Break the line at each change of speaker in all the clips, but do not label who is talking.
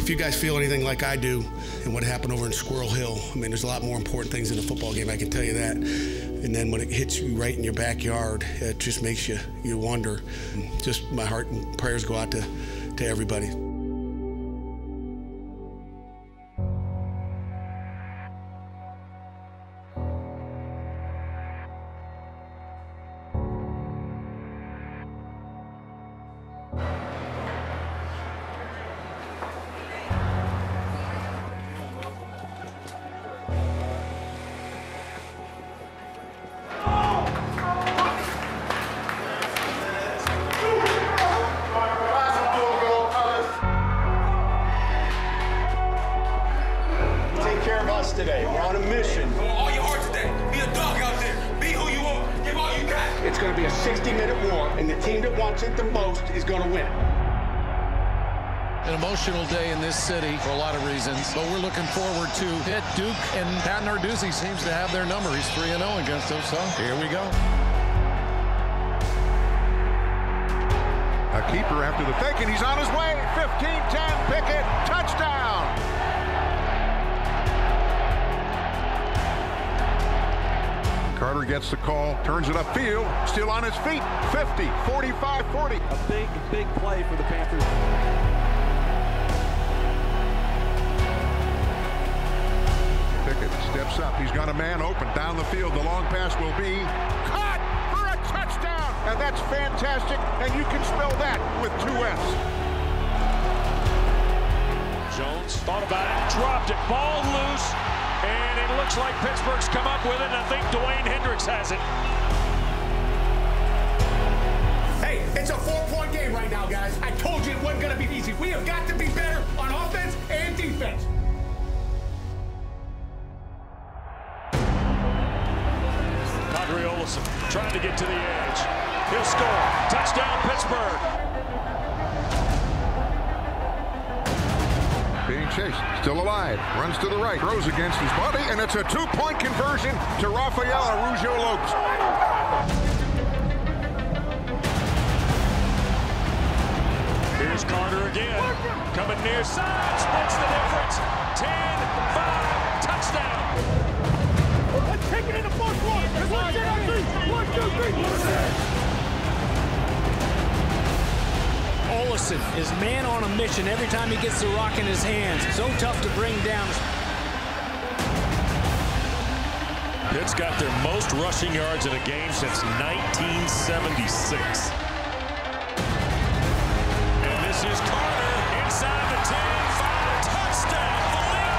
If you guys feel anything like I do and what happened over in Squirrel Hill, I mean, there's a lot more important things in a football game, I can tell you that. And then when it hits you right in your backyard, it just makes you wonder. Just my heart and prayers go out to everybody.
Today. We're on a mission.
All your heart today. Be a dog out there. Be who you are. Give all you got.
It's going to be a 60-minute war, and the team that wants it the most is going to win.
An emotional day in this city for a lot of reasons, but we're looking forward to Pitt, Duke, and Pat Narduzzi seems to have their number. He's 3-0 against them, so here we go.
A keeper after the fake, and he's on his way. 15-10, Pickett, touchdown. Carter gets the call, turns it upfield, still on his feet. 50, 45, 40.
A big play for the Panthers.
Pickett steps up. He's got a man open down the field. The long pass will be caught for a touchdown. And that's fantastic. And you can spell that with 2 S's.
Jones thought about it, dropped it, ball loose. And it looks like Pittsburgh's come up with it, and I think Dwayne Hendricks has it.
Hey, it's a 4-point game right now, guys. I told you it wasn't going to be easy. We have got to be better on offense and defense.
Olsen trying to get to the edge. He'll score. Touchdown, Pittsburgh.
Being chased, still alive, runs to the right, throws against his body, and it's a 2-point conversion to Rafael Araujo-Lopes.
Here's Carter again, coming near side, splits the difference. 10-5, touchdown.
Let's take it in the fourth quarter. 1, 2, 3.
Olsen is man on a mission every time he gets the rock in his hands. So tough to bring down.
Pitt's got their most rushing yards in a game since 1976. And this is Carter inside the 10, 5, touchdown, Malik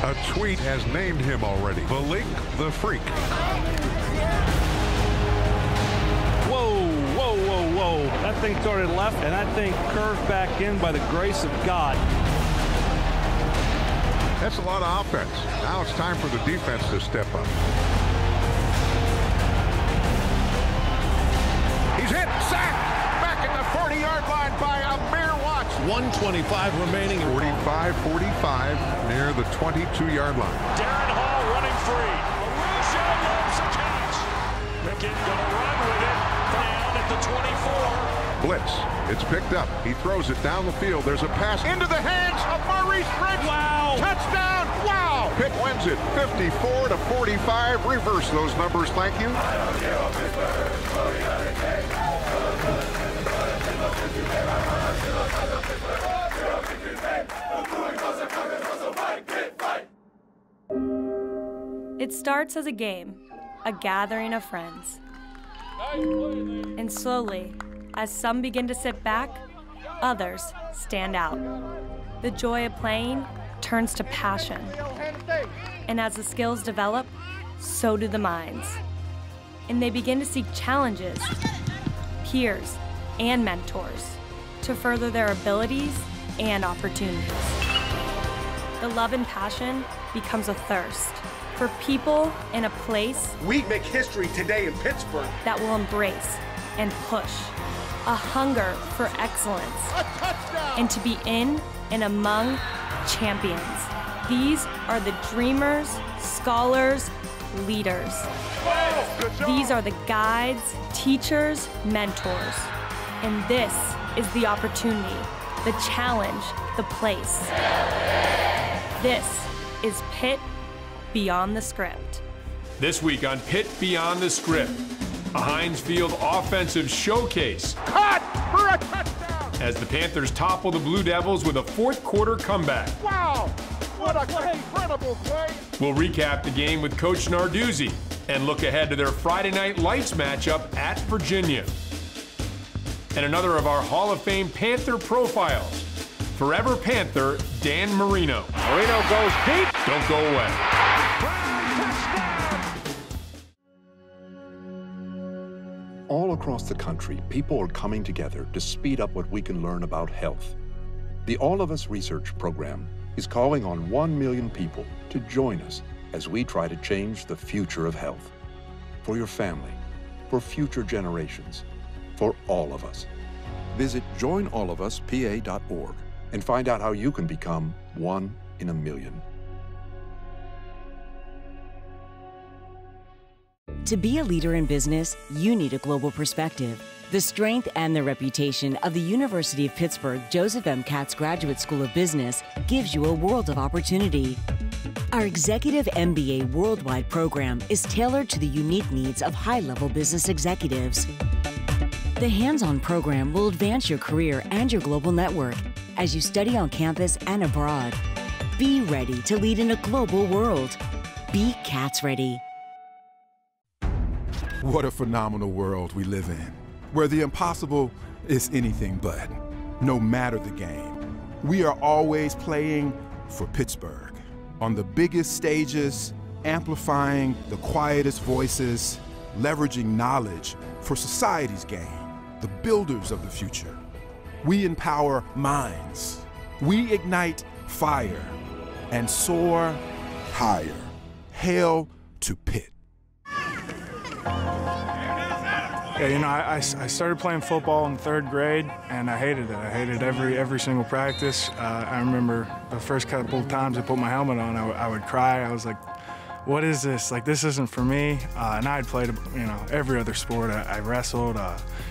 Carter.
A tweet has named him already, Malik the Freak.
Whoa. That thing started left, and that thing curved back in by the grace of God.
That's a lot of offense. Now it's time for the defense to step up. He's hit, sacked, back at the 40-yard line by Amir Watts.
1:25 remaining.
45-45 near the 22-yard line.
Darren Hall running free. Araujo loves a catch. Pickett gonna run with it down at the 24.
Blitz. It's picked up. He throws it down the field. There's a pass into the hands of Maurice Fritz.
Wow.
Touchdown. Wow. Pitt wins it 54-45. Reverse those numbers. Thank you.
It starts as a game, a gathering of friends. And slowly, as some begin to sit back, others stand out. The joy of playing turns to passion. And as the skills develop, so do the minds. And they begin to seek challenges, peers, and mentors to further their abilities and opportunities. The love and passion becomes a thirst for people in a place
We make history today in Pittsburgh.
that will embrace and push, a hunger for excellence, and to be in and among champions. These are the dreamers, scholars, leaders. These are the guides, teachers, mentors. And this is the opportunity the challenge, the place. This is Pitt Beyond the Script.
This week on Pitt Beyond the Script, a Heinz Field offensive showcase.
Caught for a touchdown!
As the Panthers topple the Blue Devils with a fourth quarter comeback.
Wow! What a incredible play!
We'll recap the game with Coach Narduzzi and look ahead to their Friday Night Lights matchup at Virginia. And another of our Hall of Fame Panther profiles. Forever Panther, Dan Marino.
Marino goes deep.
Don't go away.
All across the country, people are coming together to speed up what we can learn about health. The All of Us Research Program is calling on 1 million people to join us as we try to change the future of health. For your family, for future generations, for all of us. Visit joinallofuspa.org and find out how you can become 1 in a million.
To be a leader in business, you need a global perspective. The strength and the reputation of the University of Pittsburgh Joseph M. Katz Graduate School of Business gives you a world of opportunity. Our Executive MBA Worldwide program is tailored to the unique needs of high-level business executives. The hands-on program will advance your career and your global network as you study on campus and abroad. Be ready to lead in a global world. Be Katz ready.
What a phenomenal world we live in, where the impossible is anything but. No matter the game, we are always playing for Pittsburgh. On the biggest stages, amplifying the quietest voices, leveraging knowledge for society's gain. The builders of the future. We empower minds. We ignite fire and soar higher. Hail to Pitt.
Yeah, you know, I started playing football in 3rd grade, and I hated it. I hated every single practice. I remember the first couple of times I put my helmet on, I would cry. I was like, what is this? Like, this isn't for me. And I had played, you know, every other sport. I wrestled,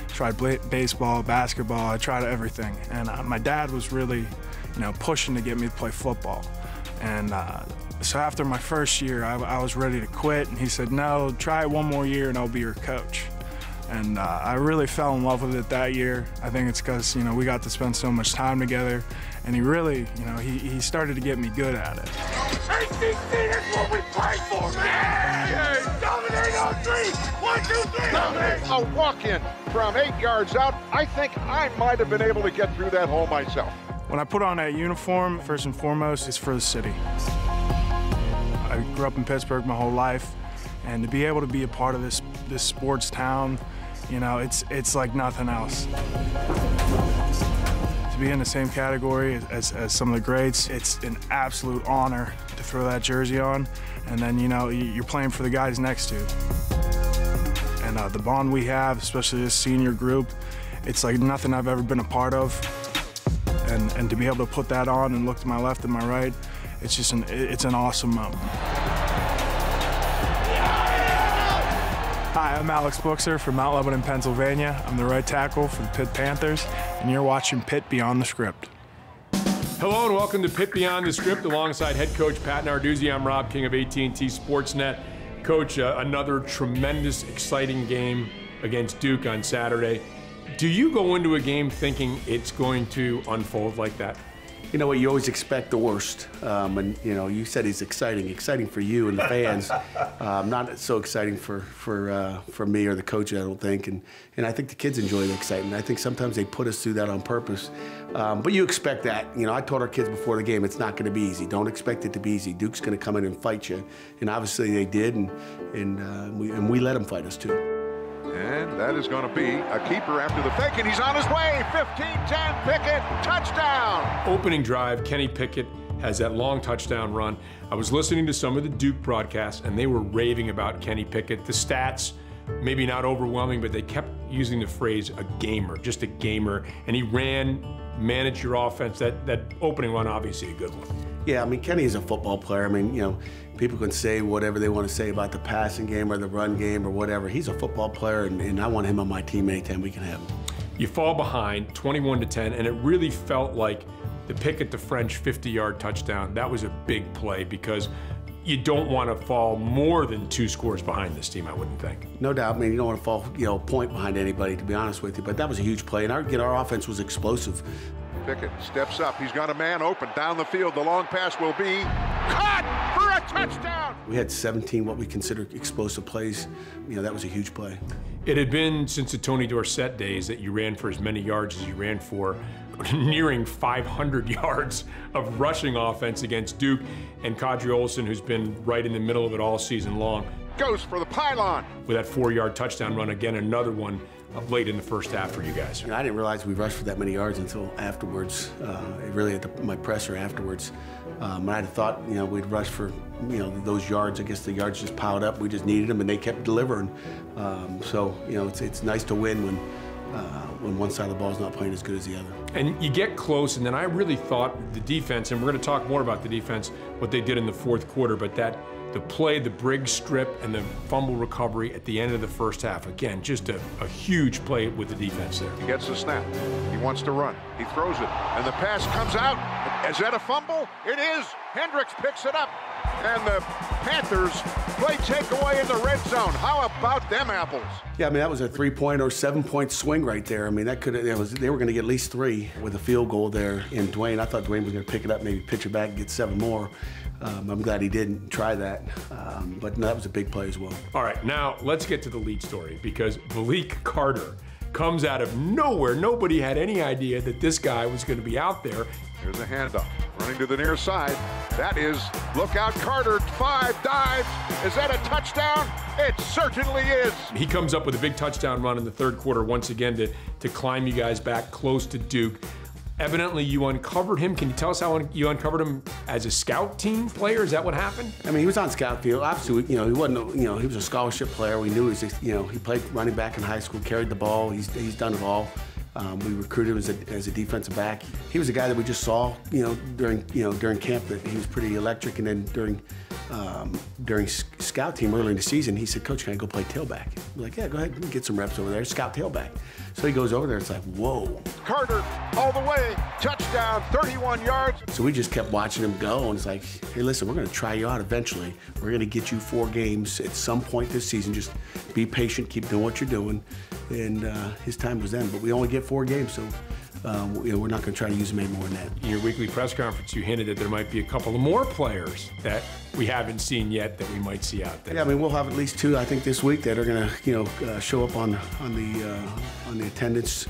tried baseball, basketball. I tried everything. And my dad was really, you know, pushing to get me to play football. And so after my first year, I was ready to quit. And he said, no, try it one more year and I'll be your coach. And I really fell in love with it that year. I think it's because, you know, we got to spend so much time together. And he really, you know, he started to get me good at it.
ACC, that's what we play for, man! Dominate on 3! 1, 2, 3! Dominate!
A walk-in from 8 yards out. I think I might have been able to get through that hole myself.
When I put on that uniform, first and foremost, it's for the city. I grew up in Pittsburgh my whole life, and to be able to be a part of this sports town, you know, it's like nothing else. To be in the same category as some of the greats, it's an absolute honor to throw that jersey on, and then, you know, you're playing for the guys next to you. And the bond we have, especially this senior group, it's like nothing I've ever been a part of. And to be able to put that on and look to my left and my right, it's just it's an awesome moment. Hi, I'm Alex Buxer from Mount Lebanon, Pennsylvania. I'm the right tackle for the Pitt Panthers, and you're watching Pitt Beyond the Script.
Hello and welcome to Pitt Beyond the Script alongside head coach Pat Narduzzi. I'm Rob King of AT&T Sportsnet. Coach, another tremendous, exciting game against Duke on Saturday. Do you go into a game thinking it's going to unfold like that?
You know what, you always expect the worst. And you know, you said it's exciting for you and the fans. Not so exciting for me or the coach, I don't think. And I think the kids enjoy the excitement. I think sometimes they put us through that on purpose. But you expect that. You know, I told our kids before the game, it's not going to be easy. Don't expect it to be easy. Duke's going to come in and fight you. And obviously they did, and we let them fight us too.
And that is going to be a keeper after the fake, and he's on his way. 15-10, Pickett, touchdown.
Opening drive, Kenny Pickett has that long touchdown run. I was listening to some of the Duke broadcasts, and they were raving about Kenny Pickett. The stats, maybe not overwhelming, but they kept using the phrase a gamer, just a gamer. And he managed your offense. That opening run, obviously a good one.
Yeah, I mean, Kenny is a football player. I mean, you know, people can say whatever they want to say about the passing game or the run game or whatever. He's a football player, and I want him on my team anytime we can have him.
You fall behind 21-10, and it really felt like the Pickett, the French 50-yard touchdown. That was a big play because you don't want to fall more than 2 scores behind this team, I wouldn't think.
No doubt. I mean, you don't want to fall, a point behind anybody, to be honest with you. But that was a huge play, and our offense was explosive.
Pickett steps up. He's got a man open down the field. The long pass will be caught for a touchdown.
We had 17 what we consider explosive plays. That was a huge play.
It had been since the Tony Dorsett days that you ran for as many yards as you ran for, nearing 500 yards of rushing offense against Duke, and Kadri Olson, who's been right in the middle of it all season long.
Goes for the pylon.
With that 4-yard touchdown run, again, another one late in the first half for you guys.
I didn't realize we rushed for that many yards until afterwards, really at my presser afterwards. I thought, we'd rush for, those yards. I guess the yards just piled up. We just needed them, and they kept delivering. It's nice to win when one side of the ball is not playing as good as the other.
And you get close, and then I really thought the defense, and we're going to talk more about the defense, what they did in the fourth quarter, but the play, the Briggs strip, and the fumble recovery at the end of the first half. Again, just a huge play with the defense there.
He gets the snap. He wants to run. He throws it, and the pass comes out. Is that a fumble? It is. Hendricks picks it up, and the Panthers play takeaway in the red zone. How about them apples?
Yeah, I mean, that was a 3-point or 7-point swing right there. I mean, they were going to get at least 3 with a field goal there. And Dwayne, I thought Dwayne was going to pick it up, maybe pitch it back and get 7 more. I'm glad he didn't try that, but no, that was a big play as well.
All right, now let's get to the lead story, because Malik Carter comes out of nowhere. Nobody had any idea that this guy was going to be out there.
Here's a handoff, running to the near side. That is, look out, Carter, 5 dives. Is that a touchdown? It certainly is.
He comes up with a big touchdown run in the third quarter once again to climb you guys back close to Duke. Evidently, you uncovered him. Can you tell us how you uncovered him as a scout team player? Is that what happened?
I mean, he was on scout field. Obviously, he wasn't. He was a scholarship player. We knew he played running back in high school, carried the ball. He's done it all. We recruited him as a defensive back. He was a guy that we just saw, during camp, that he was pretty electric. And then during scout team early in the season, he said, "Coach, can I go play tailback?" We're like, "Yeah, go ahead, get some reps over there, scout tailback." So he goes over there. It's like, whoa.
Carter all the way, touchdown, 31 yards.
So we just kept watching him go, and it's like, hey, listen, we're going to try you out eventually. We're going to get you 4 games at some point this season. Just be patient, keep doing what you're doing. And his time was then, but we only get 4 games, so we're not going to try to use him any more than that.
In your weekly press conference, you hinted that there might be a couple of more players that we haven't seen yet that we might see out there.
Yeah, I mean, we'll have at least 2, I think, this week that are going to, show up on the attendance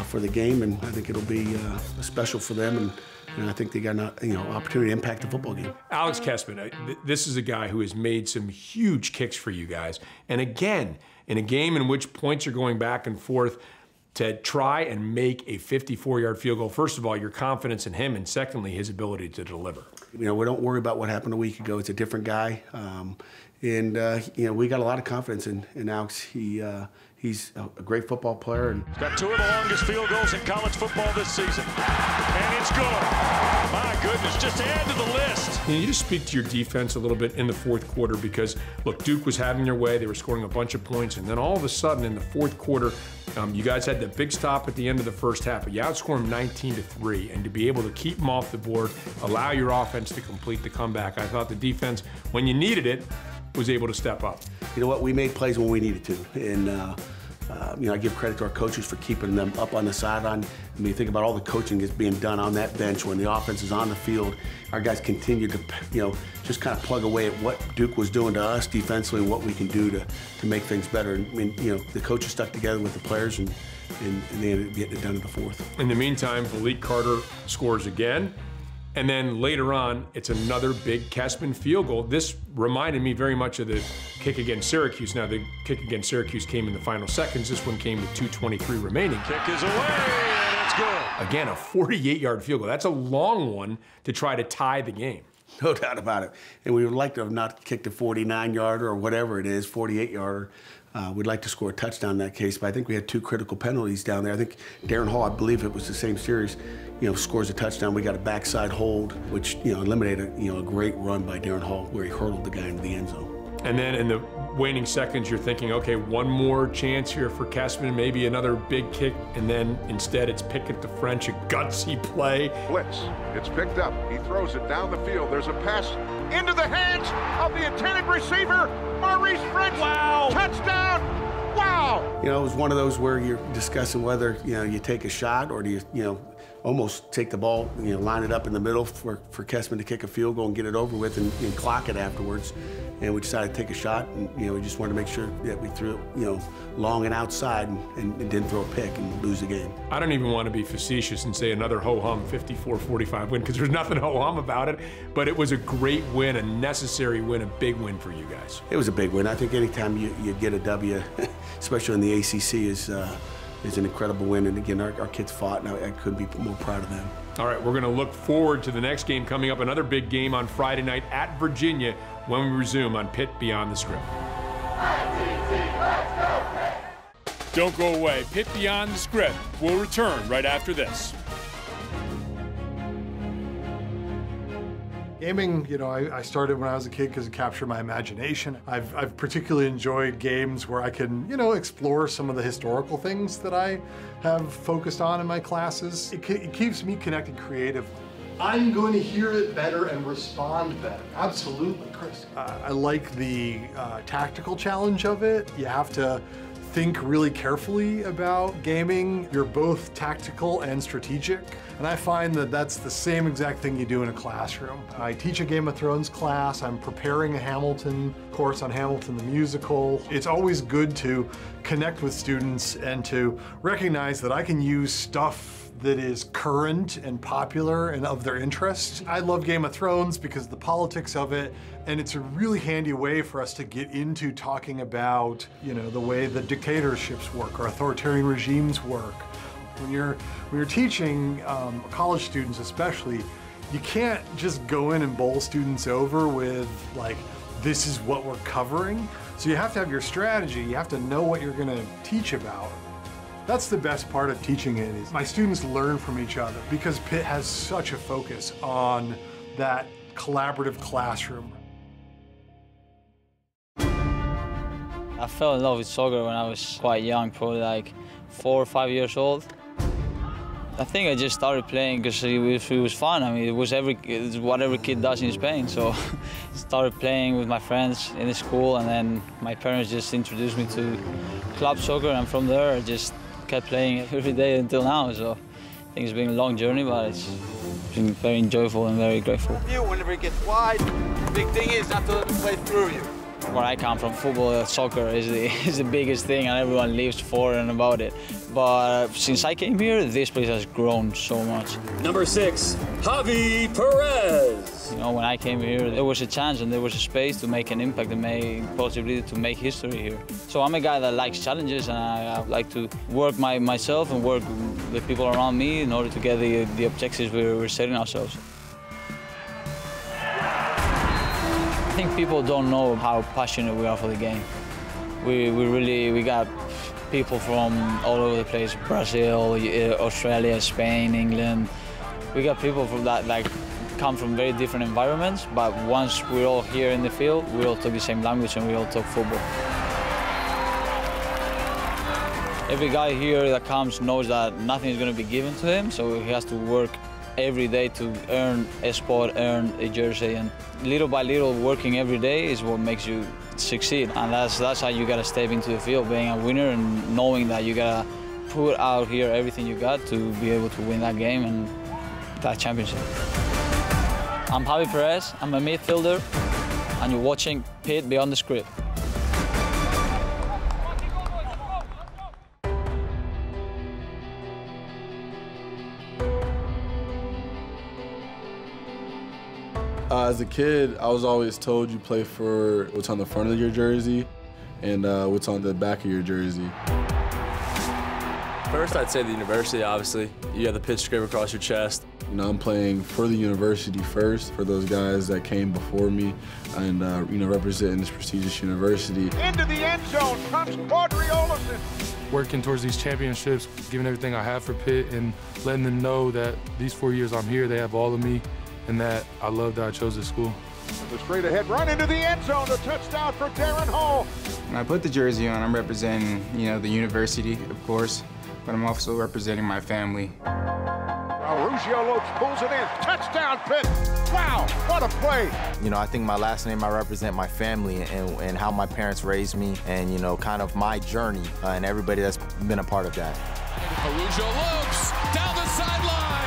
for the game, and I think it'll be special for them, and I think they got an opportunity to impact the football game.
Alex Kessman, this is a guy who has made some huge kicks for you guys, and again, in a game in which points are going back and forth, to try and make a 54-yard field goal. First of all, your confidence in him, and secondly, his ability to deliver.
We don't worry about what happened a week ago. It's a different guy, and we got a lot of confidence in Alex. He's a great football player. And
he's got 2 of the longest field goals in college football this season, and it's good. My goodness, just add to the list.
Can you just speak to your defense a little bit in the fourth quarter? Because, look, Duke was having their way. They were scoring a bunch of points, and then all of a sudden in the fourth quarter, you guys had the big stop at the end of the first half, but you outscored them 19-3, and to be able to keep them off the board, allow your offense to complete the comeback, I thought the defense, when you needed it, was able to step up.
You know what? We made plays when we needed to, and I give credit to our coaches for keeping them up on the sideline. I mean, think about all the coaching that's being done on that bench when the offense is on the field. Our guys continue to, just kind of plug away at what Duke was doing to us defensively and what we can do to make things better. I mean, the coaches stuck together with the players, and they ended up getting it done in the fourth.
In the meantime, Malik Carter scores again. And then later on, it's another big Kessman field goal. This reminded me very much of the kick against Syracuse. Now, the kick against Syracuse came in the final seconds. This one came with 2:23 remaining.
Kick is away, and it's good.
Again, a 48-yard field goal. That's a long one to try to tie the game.
No doubt about it. And we would like to have not kicked a 49-yarder or whatever it is, 48-yarder. We'd like to score a touchdown in that case, but I think we had 2 critical penalties down there. I think Darren Hall, I believe it was the same series, scores a touchdown. We got a backside hold, which eliminated a great run by Darren Hall where he hurdled the guy into the end zone.
And then in the waning seconds, you're thinking, okay, one more chance here for Kessman, maybe another big kick, and then instead it's Pickett to French, a gutsy play.
Blitz, it's picked up. He throws it down the field. There's a pass into the hands of the intended receiver, Maurice French.
Wow.
Touchdown. Wow.
You know, it was one of those where you're discussing whether, you take a shot or do you, almost take the ball, line it up in the middle for Kessman to kick a field goal and get it over with and clock it afterwards. And we decided to take a shot, and we just wanted to make sure that we threw it, long and outside, and didn't throw a pick and lose the game.
I don't even want to be facetious and say another ho-hum 54-45 win, because there's nothing ho-hum about it, but it was a great win, a necessary win, a big win for you guys.
It was a big win. I think anytime you get a W, especially in the ACC, is an incredible win. And again, our kids fought, and I couldn't be more proud of them.
All right, we're going to look forward to the next game coming up, another big game on Friday night at Virginia when we resume on Pitt Beyond the Script.
Don't go away. Pitt Beyond the Script will return right after this.
Gaming, I started when I was a kid because it captured my imagination. I've particularly enjoyed games where I can, explore some of the historical things that I have focused on in my classes. It keeps me connected creatively. I'm going to hear it better and respond better. Absolutely, Chris. I like the tactical challenge of it. You have to think really carefully about gaming. You're both tactical and strategic. And I find that that's the same exact thing you do in a classroom. I teach a Game of Thrones class. I'm preparing a Hamilton course on Hamilton the musical. It's always good to connect with students and to recognize that I can use stuff that is current and popular and of their interest. I love Game of Thrones because of the politics of it, and it's a really handy way for us to get into talking about, the way the dictatorships work or authoritarian regimes work. When you're teaching college students especially, you can't just go in and bowl students over with this is what we're covering. So you have to have your strategy. You have to know what you're gonna teach about. That's the best part of teaching it, is my students learn from each other because Pitt has such a focus on that collaborative classroom.
I fell in love with soccer when I was quite young, probably 4 or 5 years old. I think I just started playing because it was fun. I mean, it's what every kid does in Spain. So I started playing with my friends in the school, and then my parents just introduced me to club soccer, and from there I just kept playing every day until now. So I think it's been a long journey, but it's been very enjoyable and very grateful.
Whenever it gets wide, the big thing is not to let it play through you.
Where I come from, football, soccer is the biggest thing, and everyone lives for and about it. But since I came here, this place has grown so much.
Number 6, Javi Perez.
When I came here, there was a chance and there was a space to make an impact and make possibility to make history here. So I'm a guy that likes challenges, and I like to work myself and work with the people around me in order to get the objectives we're setting ourselves. I think people don't know how passionate we are for the game. We got people from all over the place: Brazil, Australia, Spain, England. We got people from that come from very different environments, but once we're all here in the field, we all talk the same language and we all talk football. Every guy here that comes knows that nothing is going to be given to him, so he has to work every day to earn a spot, earn a jersey, and little by little working every day is what makes you succeed. And that's how you gotta step into the field, being a winner and knowing that you gotta put out here everything you got to be able to win that game and that championship. I'm Javi Perez, I'm a midfielder, and you're watching Pitt Beyond the Script.
As a kid, I was always told you play for what's on the front of your jersey and what's on the back of your jersey.
First, I'd say the university, obviously. You have the Pitt script across your chest.
I'm playing for the university first, for those guys that came before me and, representing this prestigious university.
Into the end zone comes Quadri Olison.
Working towards these championships, giving everything I have for Pitt, and letting them know that these 4 years I'm here, they have all of me, and that I love that I chose this school.
The straight ahead run into the end zone, a touchdown for Darren Hall.
When I put the jersey on, I'm representing, the university, of course, but I'm also representing my family.
Ruggiero Lopes pulls it in. Touchdown, Pitt. Wow, what a play.
I think my last name, I represent my family and how my parents raised me and, kind of my journey and everybody that's been a part of that.
Ruggiero Lopes down the sideline.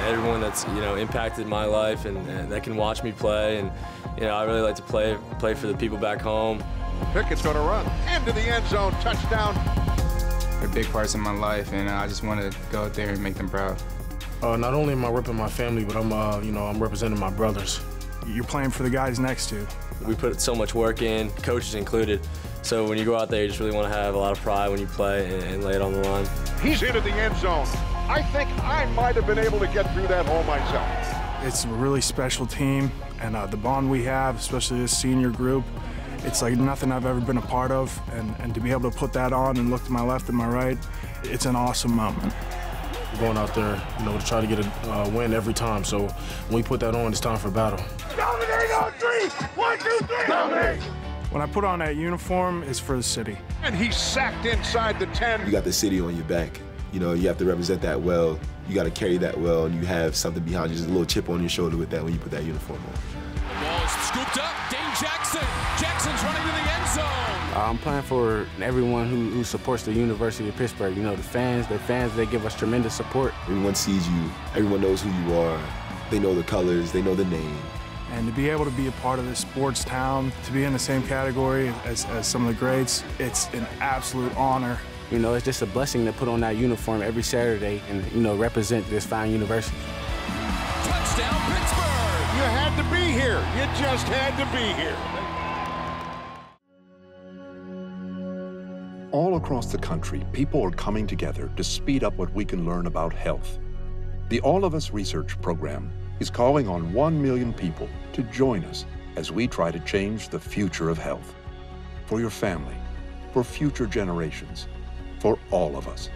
Everyone that's, impacted my life and that can watch me play. And, I really like to play for the people back home.
Pickett's going to run into the end zone. Touchdown.
They're big parts of my life, and I just want to go out there and make them proud.
Not only am I repping my family, but I'm representing my brothers.
You're playing for the guys next to you.
We put so much work in, coaches included. So when you go out there, you just really want to have a lot of pride when you play and lay it on the line.
He's into the end zone. I think I might have been able to get through that hole myself.
It's a really special team, and the bond we have, especially this senior group, it's like nothing I've ever been a part of, and to be able to put that on and look to my left and my right, it's an awesome moment.
We're going out there, to try to get a win every time. So when we put that on, it's time for battle.
Dominate on 3! 1, 2, 3! Dominate!
When I put on that uniform, it's for the city.
And he's sacked inside the 10.
You got the city on your back. You have to represent that well. You got to carry that well, and you have something behind you, just a little chip on your shoulder with that when you put that uniform on.
The ball is scooped up. Dane Jackson. Jackson's running to the end zone.
I'm playing for everyone who supports the University of Pittsburgh. The fans, they give us tremendous support.
Everyone sees you. Everyone knows who you are. They know the colors. They know the name.
And to be able to be a part of this sports town, to be in the same category as some of the greats, it's an absolute honor.
It's just a blessing to put on that uniform every Saturday and, represent this fine university.
Touchdown, Pittsburgh!
You had to be here. You just had to be here.
All across the country, people are coming together to speed up what we can learn about health. The All of Us Research Program is calling on 1 million people to join us as we try to change the future of health. For your family, for future generations, for all of us.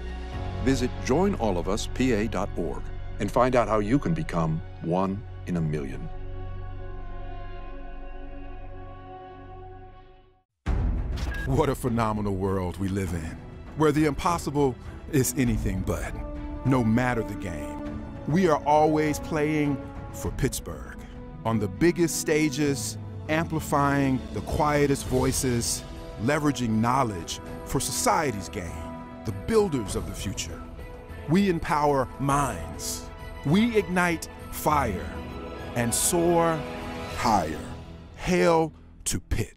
Visit joinallofuspa.org and find out how you can become 1 in a million.
What a phenomenal world we live in, where the impossible is anything but. No matter the game, we are always playing for Pittsburgh. On the biggest stages, amplifying the quietest voices, leveraging knowledge for society's gain, the builders of the future. We empower minds. We ignite fire and soar higher. Hail to Pitt.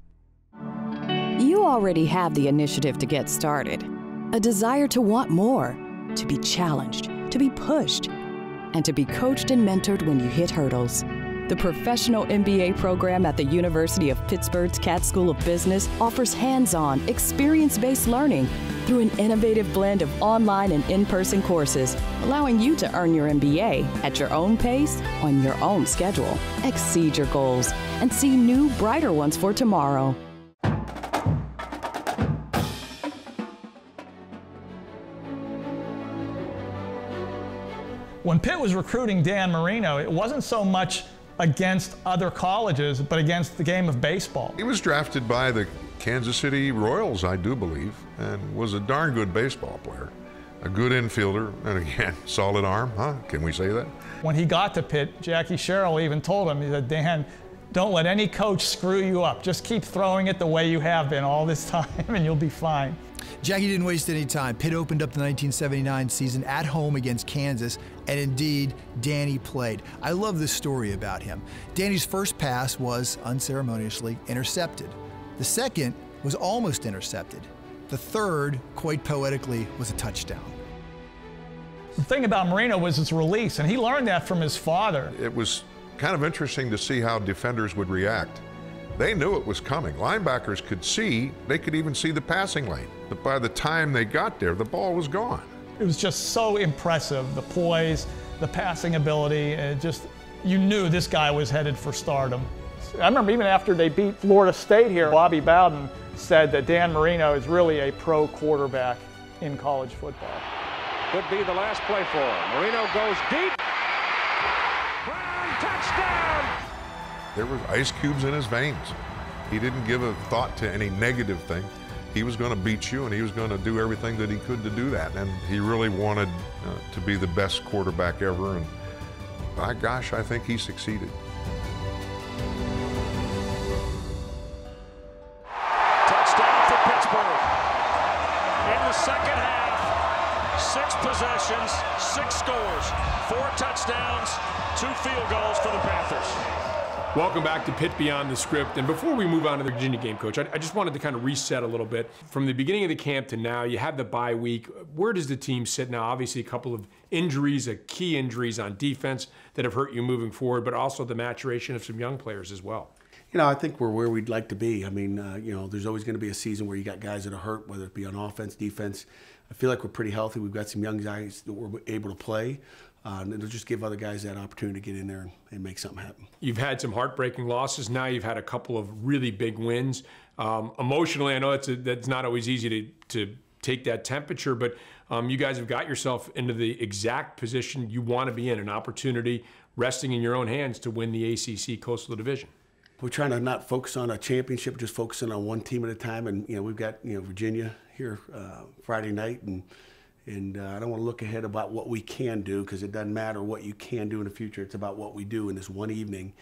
You already have the initiative to get started, a desire to want more, to be challenged, to be pushed, and to be coached and mentored when you hit hurdles. The professional MBA program at the University of Pittsburgh's Katz School of Business offers hands-on, experience-based learning through an innovative blend of online and in-person courses, allowing you to earn your MBA at your own pace, on your own schedule. Exceed your goals and see new, brighter ones for tomorrow.
When Pitt was recruiting Dan Marino, it wasn't so much against other colleges, but against the game of baseball.
He was drafted by the Kansas City Royals, I do believe, and was a darn good baseball player. A good infielder, and again, solid arm, huh? Can we say that?
When he got to Pitt, Jackie Sherrill even told him, he said, Dan, don't let any coach screw you up. Just keep throwing it the way you have been all this time and you'll be fine.
Jackie didn't waste any time. Pitt opened up the 1979 season at home against Kansas, and indeed, Danny played. I love this story about him. Danny's first pass was unceremoniously intercepted. The second was almost intercepted. The third, quite poetically, was a touchdown.
The thing about Marino was his release, and he learned that from his father.
It was kind of interesting to see how defenders would react. They knew it was coming. Linebackers could see, they could even see the passing lane. But by the time they got there, the ball was gone.
It was just so impressive, the poise, the passing ability, and just, you knew this guy was headed for stardom. I remember even after they beat Florida State here, Bobby Bowden said that Dan Marino is really a pro quarterback in college football.
Could be the last play for him. Marino goes deep. Brown, touchdown!
There were ice cubes in his veins. He didn't give a thought to any negative thing. He was going to beat you, and he was going to do everything that he could to do that. And he really wanted to be the best quarterback ever. And by gosh, I think he succeeded.
Touchdown for Pittsburgh. In the second half, 6 possessions, 6 scores, 4 touchdowns, 2 field goals for the Panthers.
Welcome back to Pitt Beyond the Script. And before we move on to the Virginia game, Coach, I just wanted to kind of reset a little bit. From the beginning of the camp to now, you had the bye week. Where does the team sit now? Obviously, a couple of injuries, key injuries on defense that have hurt you moving forward, but also the maturation of some young players as well.
You know, I think we're where we'd like to be. I mean, you know, there's always going to be a season where you got guys that are hurt, whether it be on offense, defense. I feel like we're pretty healthy. We've got some young guys that we're able to play. And it'll just give other guys that opportunity to get in there and make something happen. You've had some heartbreaking losses. Now you've had a couple of really big wins. Emotionally, I know that's not always easy to take that temperature, but you guys have got yourself into the exact position you want to be in, an opportunity resting in your own hands to win the ACC Coastal Division. We're trying to not focus on a championship, just focusing on one team at a time. And, you know, we've got, you know, Virginia here Friday night, and I don't want to look ahead about what we can do, because it doesn't matter what you can do in the future. It's about what we do in this one evening,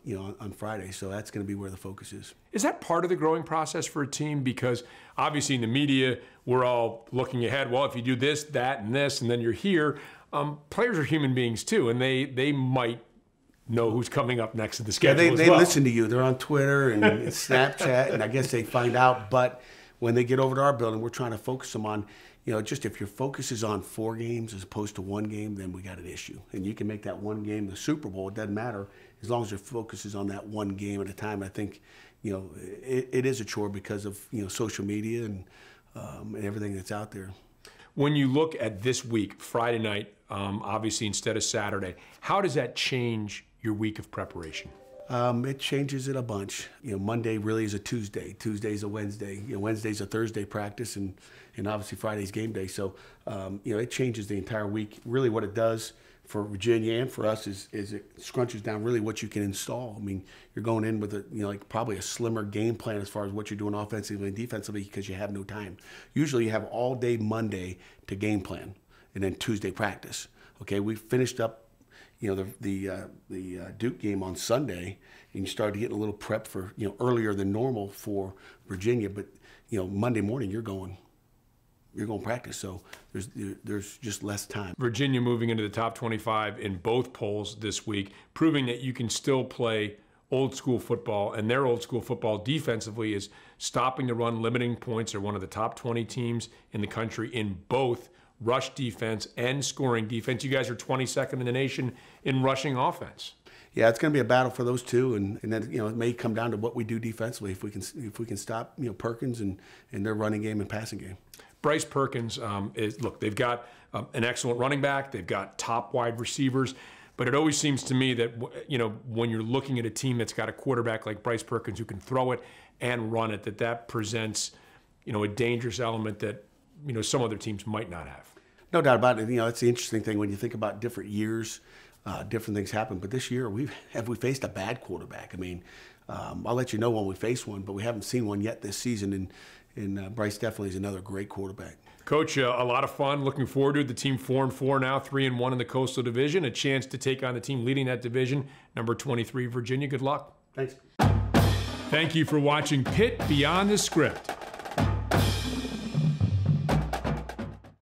you know, on Friday. So that's going to be where the focus is. Is that part of the growing process for a team? Because obviously in the media, we're all looking ahead. Well, if you do this, that, and this, and then you're here. Players are human beings too, and they might know who's coming up next in the schedule. Yeah, they listen to you. They're on Twitter and Snapchat, and I guess they find out. But when they get over to our building, we're trying to focus them on, you know, just if your focus is on 4 games as opposed to 1 game, then we got an issue. And you can make that 1 game the Super Bowl. It doesn't matter as long as your focus is on that 1 game at a time. I think, you know, it is a chore because of, you know, social media and everything that's out there. When you look at this week, Friday night, obviously instead of Saturday, how does that change your week of preparation? It changes it a bunch. You know, Monday really is a Tuesday. Tuesday's a Wednesday. You know, Wednesday's a Thursday practice, and obviously Friday's game day. So, you know, it changes the entire week. Really what it does for Virginia and for us is it scrunches down really what you can install. I mean, you're going in with like probably a slimmer game plan as far as what you're doing offensively and defensively, because you have no time. Usually you have all day Monday to game plan, and then Tuesday practice. Okay, we finished up, you know, the Duke game on Sunday, and you started getting a little prep for, you know, earlier than normal for Virginia. But, you know, Monday morning you're going practice, so there's just less time. Virginia moving into the top 25 in both polls this week, proving that you can still play old school football, and their old school football defensively is stopping the run, limiting points. They're one of the top 20 teams in the country in both rush defense and scoring defense. You guys are 22nd in the nation in rushing offense. Yeah, it's going to be a battle for those two, and then, you know, it may come down to what we do defensively, if we can stop, you know, Perkins and their running game and passing game. Bryce Perkins look, they've got an excellent running back, they've got top wide receivers, but it always seems to me that, you know, when you're looking at a team that's got a quarterback like Bryce Perkins who can throw it and run it, that presents, you know, a dangerous element that, you know, some other teams might not have. No doubt about it. You know, that's the interesting thing when you think about different years. Different things happen, but this year have we faced a bad quarterback? I mean, I'll let you know when we face one, but we haven't seen one yet this season, and Bryce definitely is another great quarterback. Coach, a lot of fun. Looking forward to it. The team 4-4 now, 3-1 in the Coastal Division. A chance to take on the team leading that division, number 23 Virginia. Good luck. Thanks. Thank you for watching Pitt Beyond the Script.